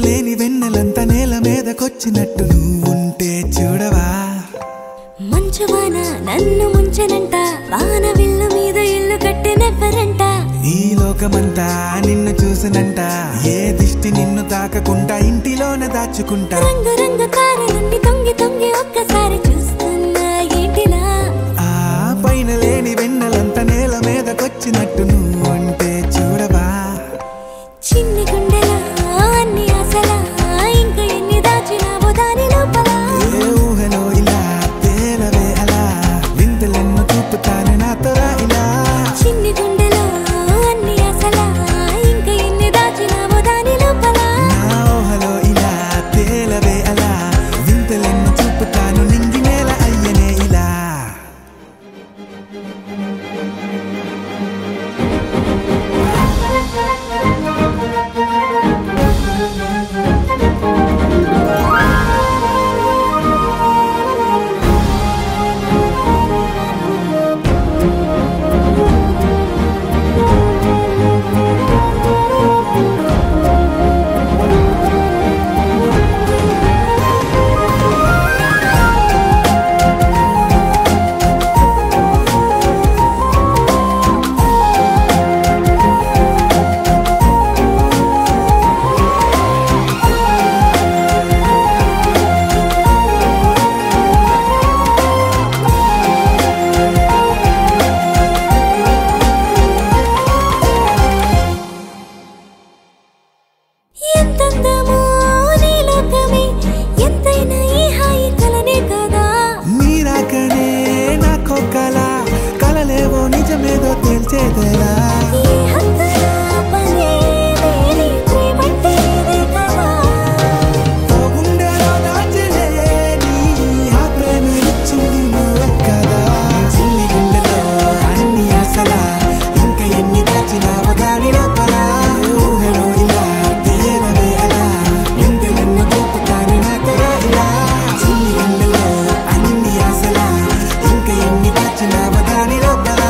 లేని వెన్నెలంత నేల మీదకొచ్చినట్టు నువ్వుంటే చూడవా మంచువాన నన్ను ముంచనంట వాన విల్లు మీద ఇల్లు కట్టెనెవ్వరంట ఈ లోకమంతా నిన్ను చూసనంట ఏ దిష్టి నిన్ను తాకకుండా ఇంటిలోనే దాచుకుంటా రంగు రంగు తారలన్నీ తొంగి తొంగి ఒక్కసారి చూస్తున్నా ఏంటిలా ఆ పైన లేని వెన్నెలంత నేల మీదకొచ్చినట్టు నువ్వుంటే చూడవా చిన్ని గుండెలా అన్ని ఆశలా ఇంకా ఎన్ని దాచినావో దాని లోపల ఏ ఊహలో ఇలా తేలవే అలా వింతలెన్నో చూపుతాను నాతో రా ఇలా చిన్ని గుండెలో అన్ని ఆశలా ఇంకా ఎన్ని దాచినావో దాని లోపల నా ఊహలో ఇలా తేలవే అలా వింతలెన్నో చూపుతాను నింగి నేల అయ్యనే ఇలా ఎంతందమో నీ లోకమే ఎంతైనా ఈ హాయి కలనే కదా నీరాకనే నాకో కలలేవో నిజమేదో తేల్చేదేలా ఈ హద్దుల పనే లేని ప్రేమంటే ఇదే కదా ఓ గుండెలో దాచలేని ఆ ప్రేమ ఇచ్చింది నువ్వే కదా చిన్ని గుండెలో అన్ని ఆశలా ఇంకా ఎన్ని దాచినావో దాని లోపల ఊహలో ఇలా తేలవే అలా వింతలెన్నో చూపుతాను నాతో రా ఇలా చిన్ని గుండెలో అన్ని ఆశలా ఇంకా ఎన్ని దాచినావో దాని లోపల